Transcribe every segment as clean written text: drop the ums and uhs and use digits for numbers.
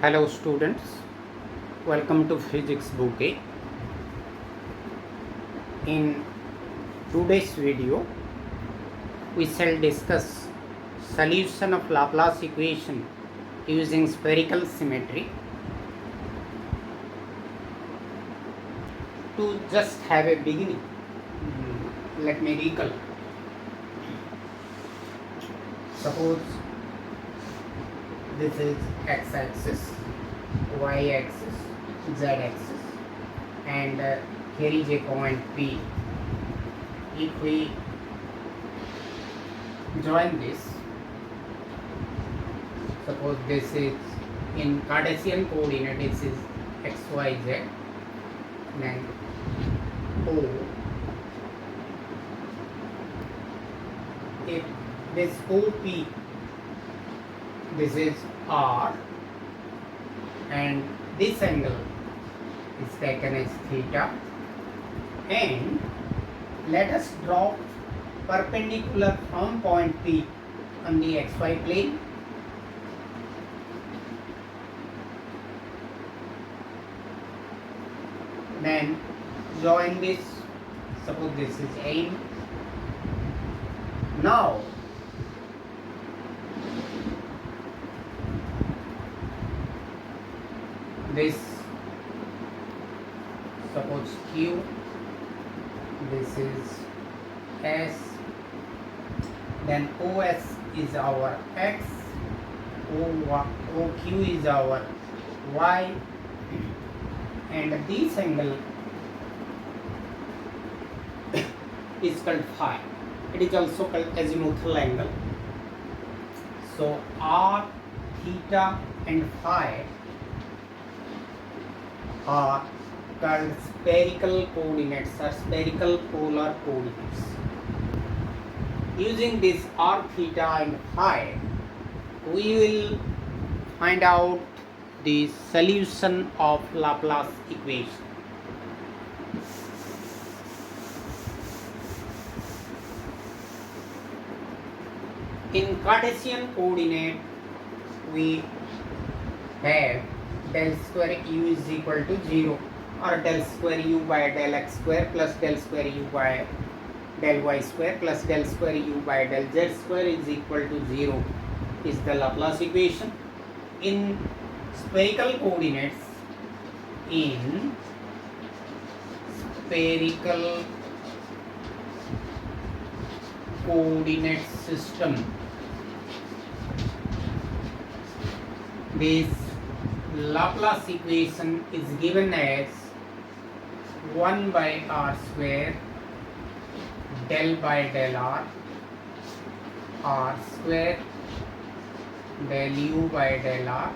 Hello students, welcome to Physics Bouquet. In today's video, we shall discuss solution of Laplace equation using spherical symmetry. To just have a beginning, let me recall. Suppose this is x-axis, y-axis, z-axis, and here is a point P. If we join this, suppose this is in Cartesian coordinate, this is x, y, z, then O. If this OP, this is R, and this angle is taken as theta, and let us draw perpendicular from point P on the xy plane. Then join this, suppose this is A. Now this, suppose Q, this is S, then OS is our X, OQ is our Y, and this angle is called phi. It is also called azimuthal angle. So R, theta and phi are called spherical coordinates or spherical polar coordinates. Using this R, theta and phi, we will find out the solution of Laplace equation. In Cartesian coordinate, we have del square u is equal to 0, or del square u by del x square plus del square u by del y square plus del square u by del z square is equal to 0 is the Laplace equation. In spherical coordinates, system, this Laplace equation is given as 1 by r square del by del r square del u by del r.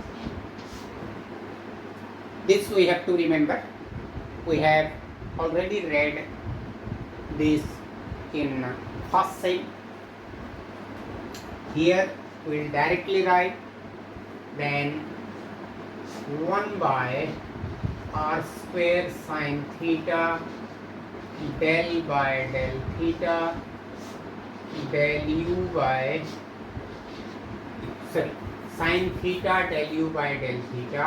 This we have to remember. We have already read this in first time. Here we will directly write, then 1 by r square sine theta del by del theta del u by sine theta del u by del theta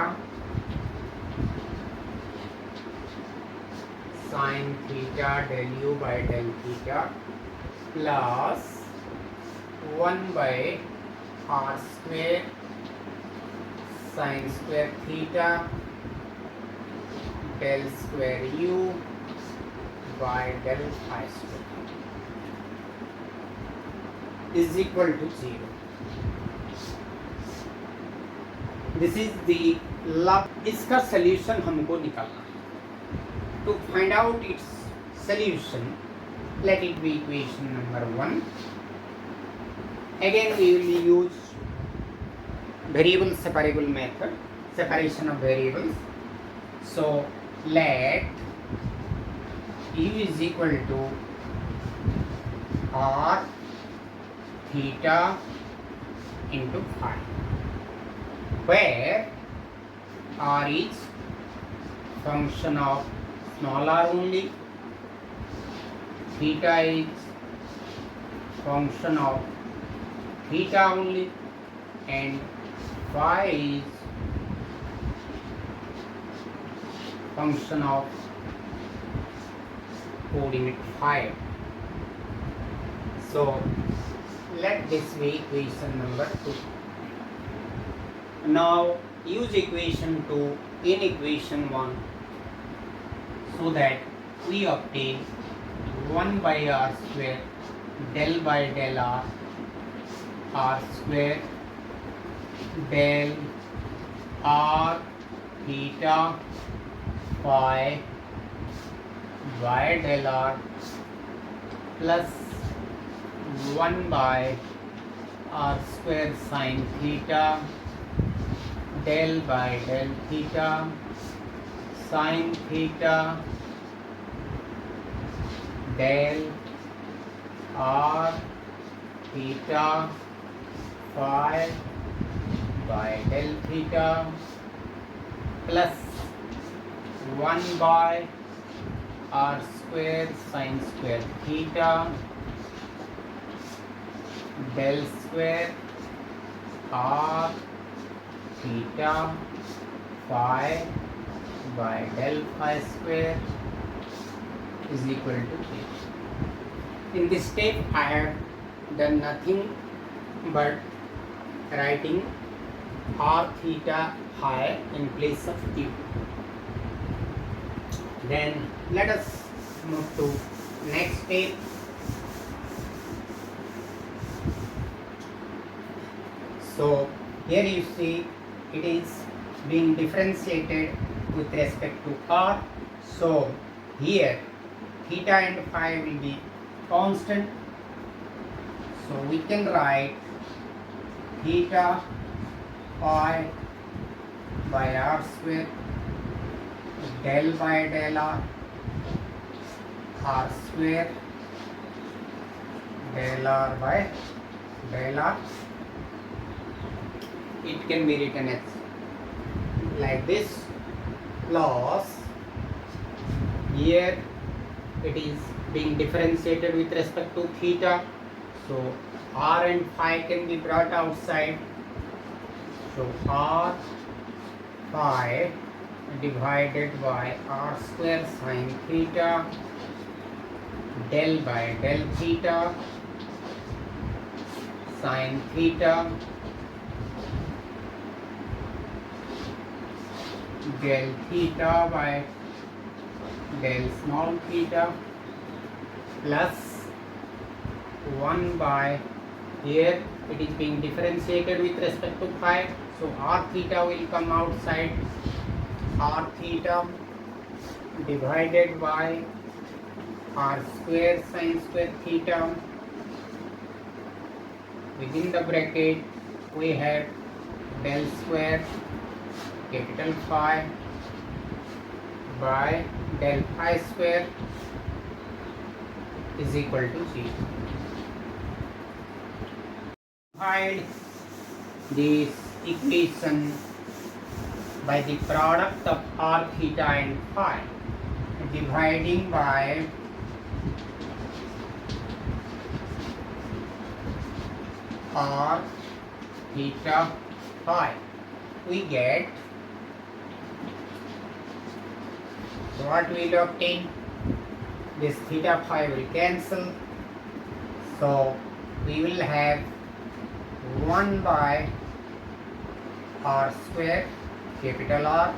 sine theta del u by del theta plus 1 by r square sine square theta del square u by del phi square is equal to 0. This is the इसका solution हमको निकालना है. To find out its solution, let it be equation number 1. Again we will use variable separable method, separation of variables. So let u is equal to r theta into phi, where r is function of small r only, theta is function of theta only, and phi is function of coordinate phi. So let this be equation number 2. Now use equation 2 in equation 1 so that we obtain 1 by r square del by del r square del r theta phi by del r plus 1 by r square sin theta del by del theta sin theta del r theta phi by del theta plus 1 by r square sin square theta del square r theta phi by del phi square is equal to 0. In this step I have done nothing but writing r theta phi in place of q. Then let us move to next step. So here you see it is being differentiated with respect to r. So here theta and phi will be constant. So we can write theta phi by r square del by del r square del r by del r. It can be written as like this plus here it is being differentiated with respect to theta, so r and phi can be brought outside. So r phi divided by r square sin theta del by del theta sin theta del theta by del small theta plus 1 by here it is being differentiated with respect to phi, so r theta will come outside. R theta divided by r square sin square theta, within the bracket we have del square capital phi by del phi square is equal to 0. Divide this equation by the product of r theta and phi, dividing by r theta phi, we get, so what we will obtain, this theta phi will cancel, so we will have 1 by r square capital R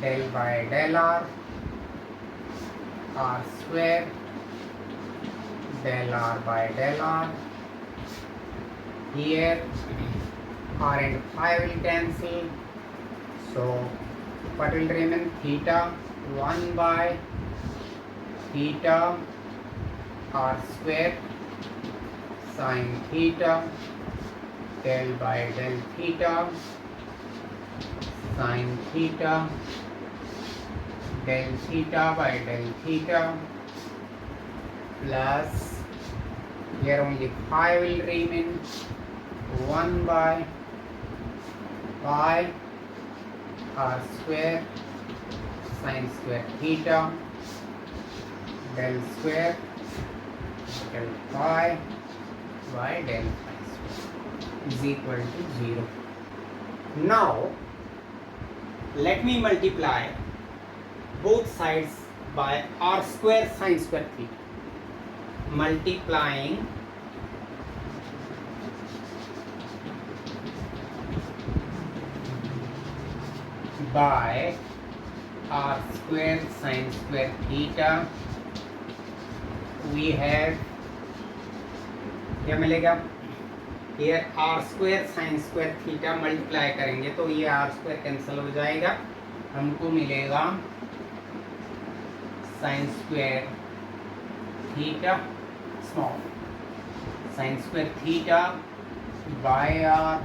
del by del r square del r by del r. Here r and phi will cancel, so what will remain? Theta 1 by theta r square sin theta del by del theta sin theta del theta by del theta plus, here only phi will remain, 1 by pi r square sin square theta del square del phi by del phi square is equal to 0. Now let me multiply both sides by r square sin square theta, multiplying by r square sin square theta, we have क्या मिलेगा, ये are square sine square theta multiply करेंगे तो ये are square cancel हो जाएगा, हमको मिलेगा sine square theta small sine square theta by r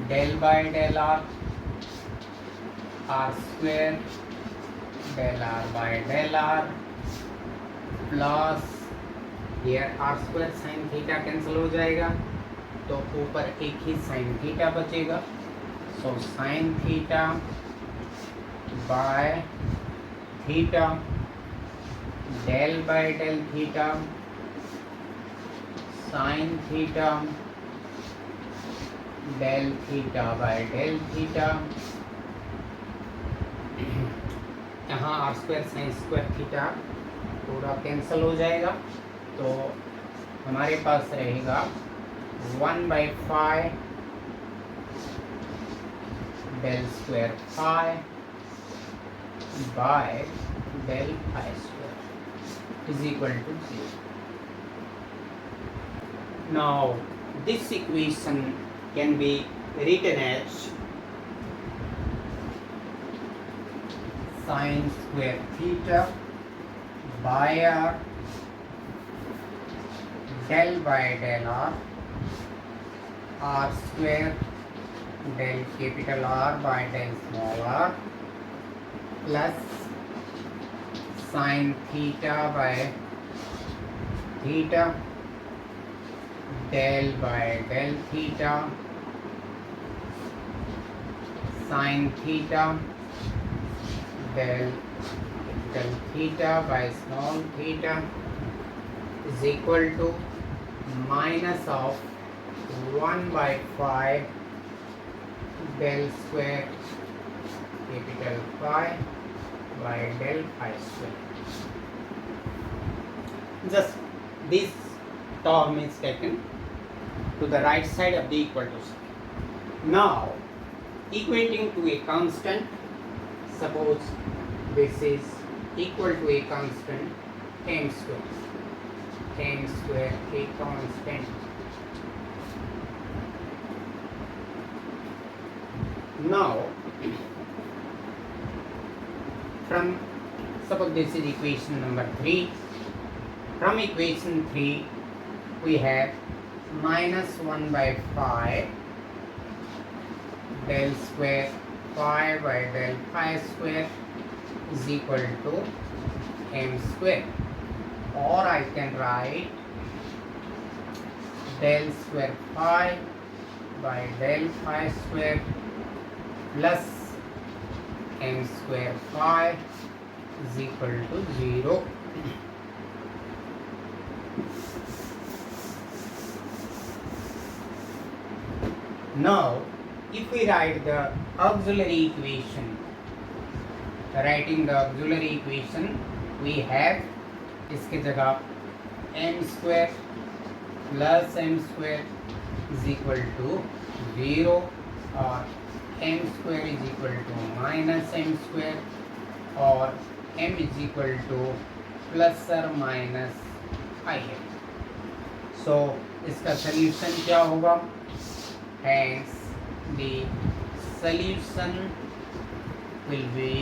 del r r square del r plus ये are square sine theta cancel हो जाएगा तो ऊपर एक ही साइन थीटा बचेगा, so sine theta by theta del theta sine theta del theta by del theta, यहाँ r square sine square theta पूरा कैंसिल हो जाएगा तो हमारे पास रहेगा 1/5 del square phi by del phi square is equal to 0. Now this equation can be written as sin square theta by r del by del r square del capital R by del small r plus sin theta by theta del by del theta sin theta del capital theta by small theta is equal to minus of 1/5 del square capital phi by del phi square. Just this term is taken to the right side of the equal to sign. Now equating to a constant, suppose this is equal to a constant m square a constant. Now from suppose this is equation number 3, from equation 3 we have minus 1/5 del square phi by del phi square is equal to m square, or I can write del square phi by del phi square plus m square phi is equal to 0. Now if we write the auxiliary equation, writing the auxiliary equation we have इसके जगह m square plus m square is equal to 0 और m square is equal to minus m square और m is equal to plus or minus im. So इसका solution क्या होगा? Hence the solution will be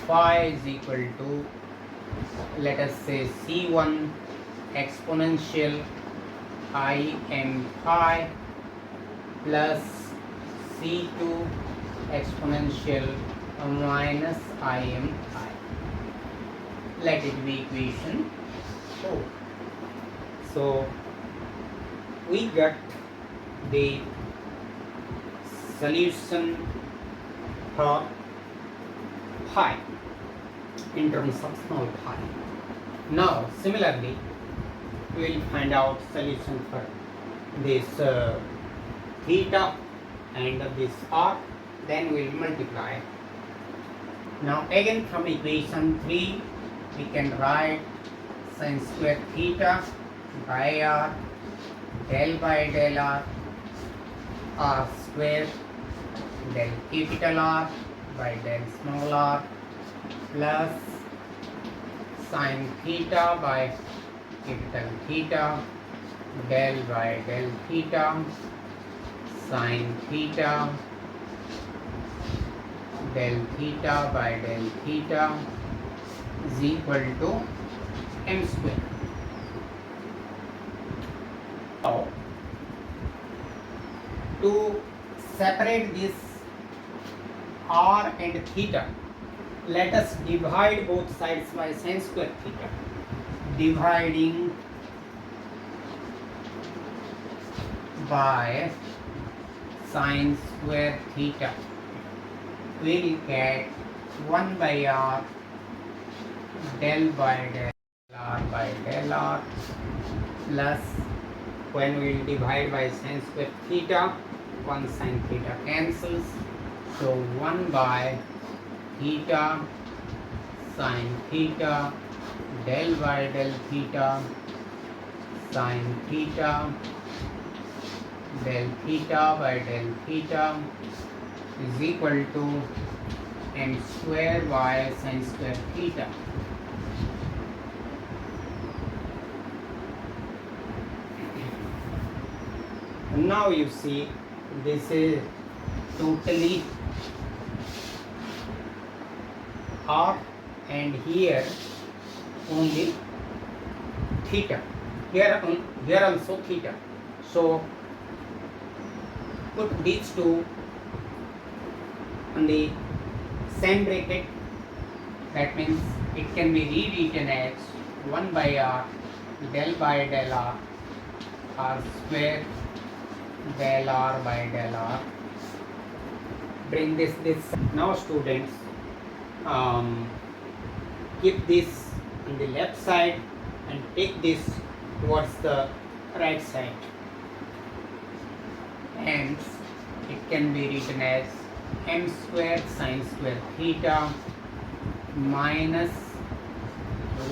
phi is equal to, let us say, c1 exponential im phi plus c2 exponential minus im phi. Let it be equation 4. So we got the solution for phi in terms of small phi. Now similarly we will find out solution for this theta and this r, then we will multiply. Now again from equation 3 we can write sin square theta by r del by del r square del capital R by del small r plus sin theta by capital theta del by del theta sin theta del theta by del theta is equal to m square. Now, to separate this r and theta, let us divide both sides by sin square theta. Dividing by sin square theta, we will get 1 by r del by del r by del r plus, when we will divide by sin square theta, 1 sin theta cancels, so 1 by theta sin theta del by del theta sin theta del theta by del theta is equal to m square by sin square theta. Now you see this is totally r, and here only theta, here also theta, so put these two on the same bracket. That means it can be rewritten as 1 by r del by del r square del r by del r. Bring this. Now students, keep this on the left side and take this towards the right side. Hence, it can be written as m square sin square theta minus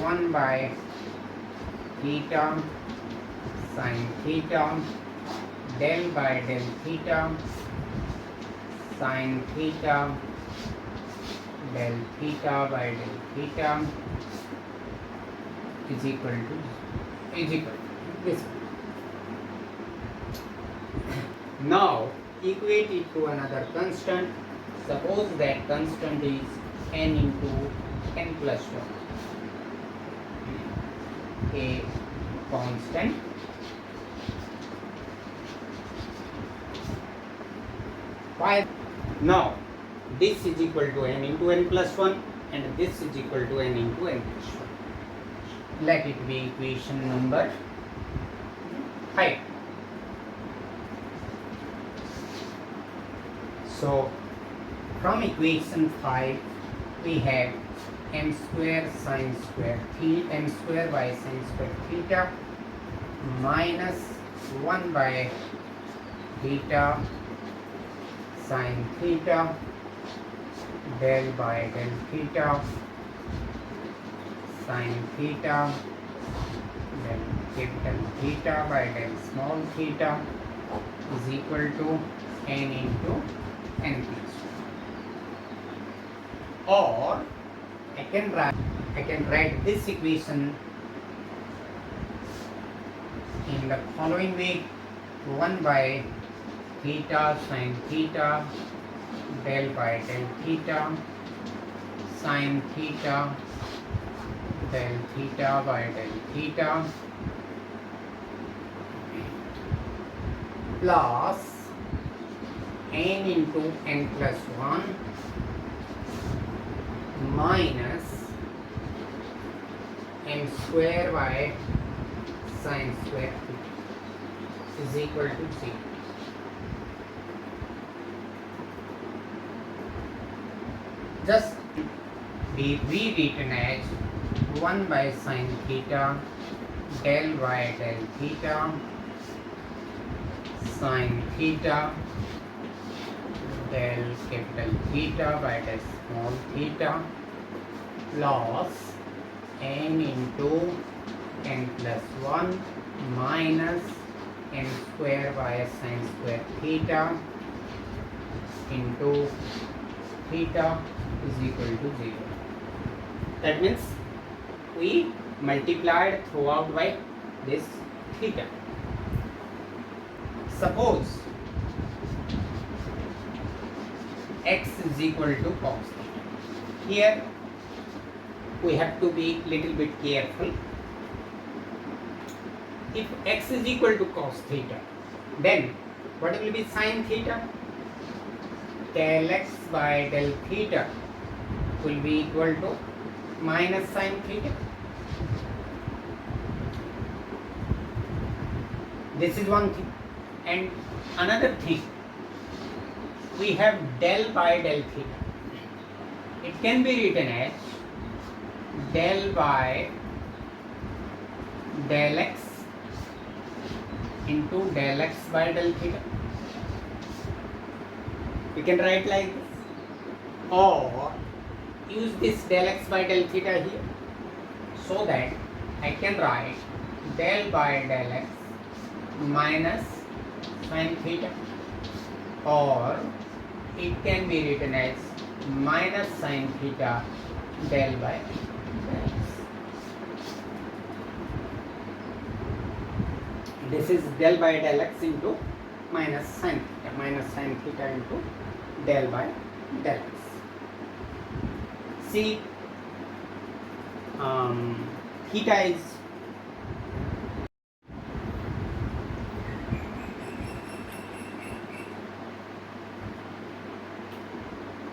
1 by theta sin theta del by del theta sin theta del theta by del theta is equal to this. Now equate it to another constant. Suppose that constant is n into n plus 1, a constant. Why? Now this is equal to n into n plus 1 and this is equal to n into n plus 1. Let it be equation number 5. So from equation 5 we have m square sin square theta, m square by sin square theta minus 1 by theta sin theta del by del theta sin theta del capital theta by del small theta is equal to n into n plus 1. Or I can write this equation in the following way: 1 by theta sin theta del by del theta sin theta del theta by del theta plus n into n plus 1 minus m square by sin square theta is equal to 0. Just be rewritten as 1 by sin theta del by del theta sin theta del capital theta by del small theta plus n into n plus 1 minus n square by sin square theta into theta is equal to 0. That means we multiplied throughout by this theta. Suppose x is equal to cos theta. Here we have to be little bit careful. If x is equal to cos theta, then what will be sin theta? Del x by del theta will be equal to minus sin theta. This is one thing. And another thing, we have del by del theta. It can be written as del by del x into del x by del theta. We can write like this, or use this del x by del theta here, so that I can write del by del x minus sin theta, or it can be written as minus sin theta del by del x. This is del by del x into minus sin theta into del by del x. See, theta is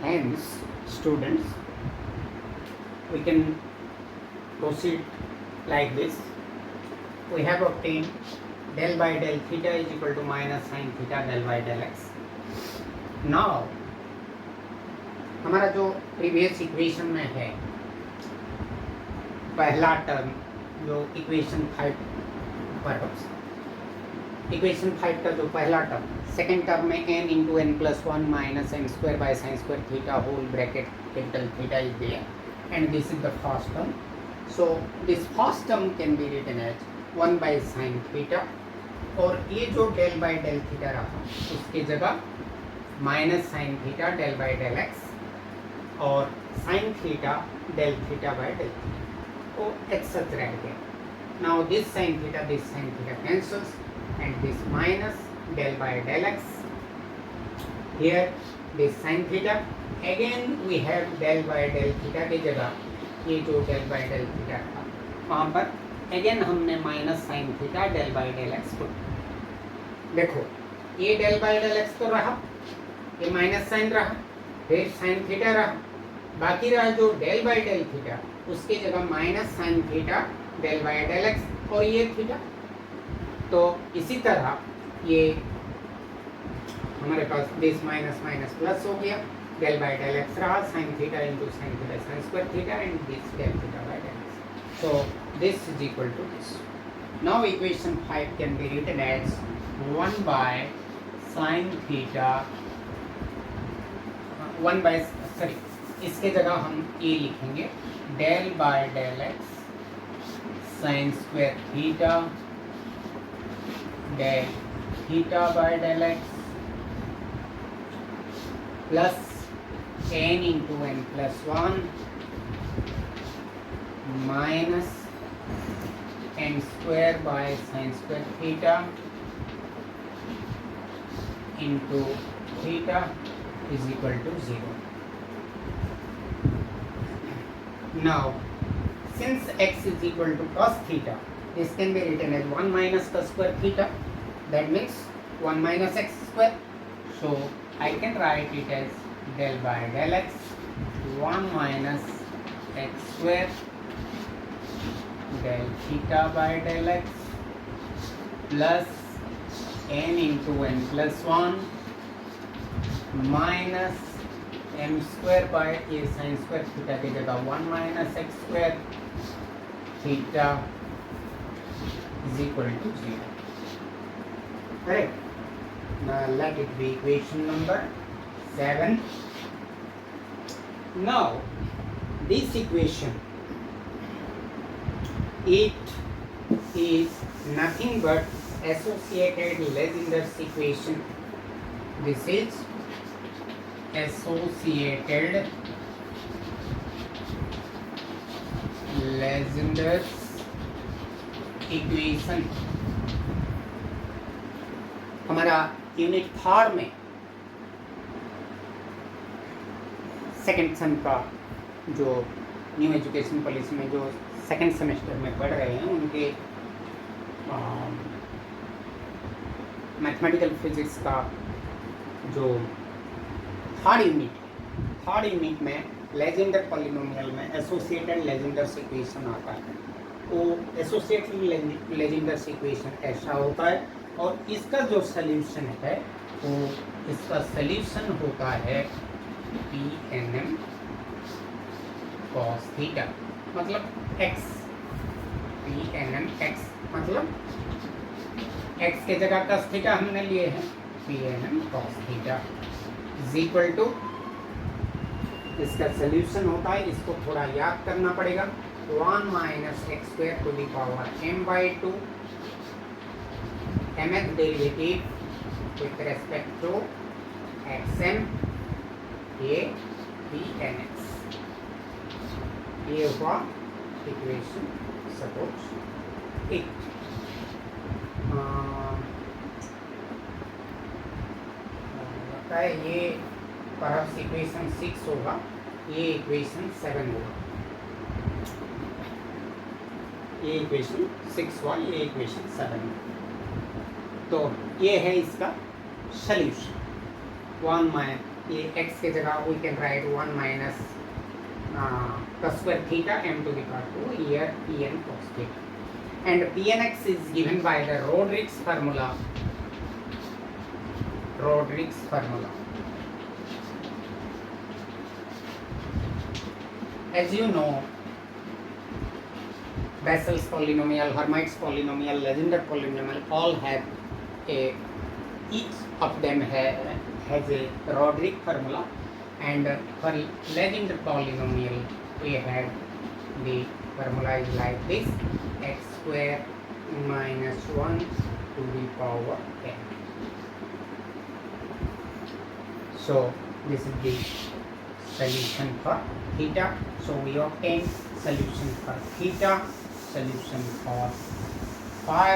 hence, students, we can proceed like this. We have obtained del by del theta is equal to minus sin theta del by del x. Now हमारा जो previous equation में है पहला term जो equation 5 पर equation 5 का जो पहला टर्म, सेकेंड टर्म में n into N plus 1 minus N square by sine square theta whole bracket capital theta is there and this is the first term. So this first term can be written as 1 by sine theta, और ये जो del by del theta रहा उसकी जगह minus sine theta del by del x और sine theta del theta by del theta वो एक सच रह गया. Now this sine theta cancels and this minus del by del x. Here this sin theta, again we have del by del theta की जगह ये जो del by del theta था वहाँ पर again हमने minus sine theta del by del x को. देखो ये del by del x तो रहा, ये माइनस साइन रहा, फिर साइन थीटा रहा, बाकी रहा जो del by del थीटा उसकी जगह minus sine theta del by del x और ये थीटा. तो इसी तरह ये हमारे पास दिस माइनस माइनस प्लस हो गया, डेल बाय डेल एक्स रहा, sine theta into sine theta sine square theta and this del theta by del X. So this is equal to this. Now equation 5 can be written as 1 by sine theta 1 by इसके जगह हम ये लिखेंगे del by del X sine square theta del theta by del x plus n into n plus 1 minus n square by sin square theta into theta is equal to 0. Now since x is equal to cos theta, this can be written as 1 minus cos square theta, that means 1 minus x square. So I can write it as del by del x 1 minus x square del theta by del x plus n into n plus 1 minus m square by a sin square theta की जगह 1 minus x square theta is equal to 0. Correct? Now let it be equation number 7. Now this equation, it is nothing but associated Legendre's equation. This is associated Legendre's equation. हमारा unit 3 में second same का जो new education policy में जो second semester में पढ़ रहे हैं उनके मैथमेटिकल फिजिक्स का जो थर्ड यूनिट में लेजेंडर पॉलिनोमियल में एसोसिएटेड लेजेंडर्स इक्वेशन आता है. वो एसोसिएटेड लेजेंडर्स इक्वेशन ऐसा होता है और इसका जो सल्यूशन है वो इसका सल्यूशन होता है P n m cos theta, मतलब x. P n m x मतलब एक्स के जगह कॉस थीटा हमने लिए हैं, P n m cos theta is equal to, इसका सल्यूशन होता है, इसको थोड़ा याद करना पड़ेगा, 1 minus x square to the power m by 2 mth derivative with respect to xm ये pnx. ये हुआ इक्वेशन सपोज एक. लगता है ये परहैप्स इक्वेशन 6 होगा, ये इक्वेशन 7 होगा. ये इक्वेशन 6 हुआ, ये इक्वेशन 7. तो ये है इसका सल्यूशन. 1 माइनस ये x के जगह we can write 1 minus cos square theta m to the power 2 here pn cos theta, and pnx is given by the Rodrigues formula. As you know, Bessel's polynomial, Hermite's polynomial, Legendre polynomial all have each of them has a Rodrigues formula, and for Legendre polynomial we have the formula is like this: x square minus 1 to the power n. So this is the solution for theta. So we obtain solution for theta, solution for phi.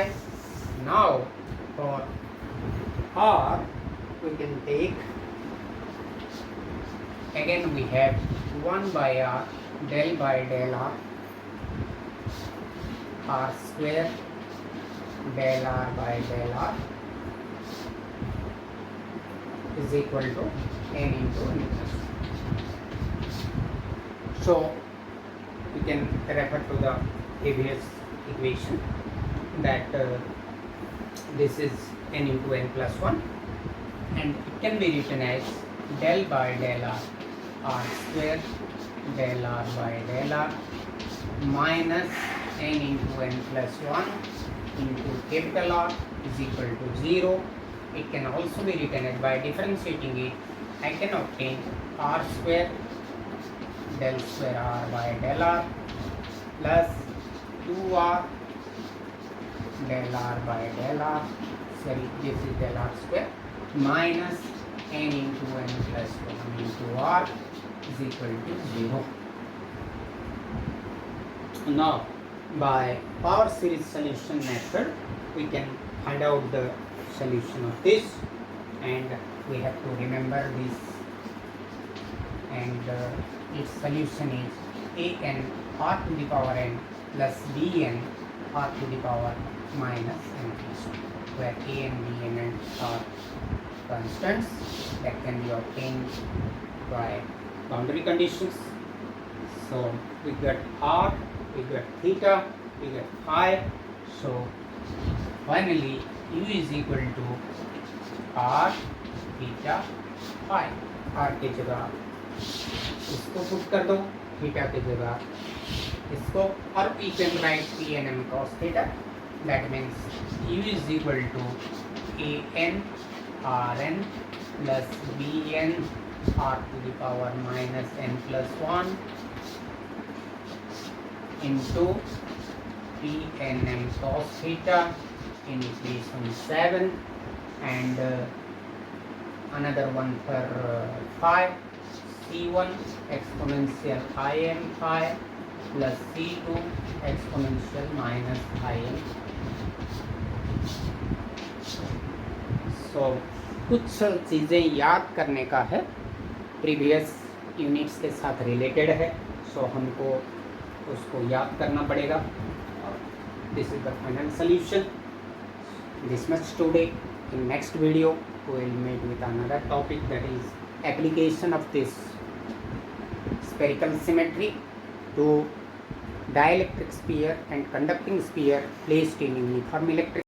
Now for r we can take, again we have 1 by r del by del r square del r by del r is equal to n into n plus 1. So we can refer to the previous equation that this is n into n plus 1, and it can be written as del by del r square del r by del r minus n into n plus 1 into capital R is equal to 0. It can also be written as, by differentiating it, I can obtain r square del square r by del r plus 2r del r by del r, sorry this is del r square, minus n into n plus 1 into r is equal to 0. Now by power series solution method we can find out the solution of this, and we have to remember this, and its solution is a n r to the power n plus b n r to the power minus n plus 1, where a and b and n are constants that can be obtained by boundary conditions. So we got r, we got theta, we got phi. So finally u is equal to r theta phi. r के जगह इसको put कर दो, theta के जगह इसको, और we can write pnm cos theta. That means u is equal to an rn plus bn r to the power minus n plus 1 into pnm cos theta in equation 7, and another one for 5, c1 exponential im phi plus c2 exponential minus im. सो कुछ चीज़ें याद करने का है, previous units के साथ related है, सो हमको उसको याद करना पड़ेगा. This is the final solution. This much today. In next video we will meet with another topic, that is application of this spherical symmetry to dielectric sphere and conducting sphere placed in uniform electric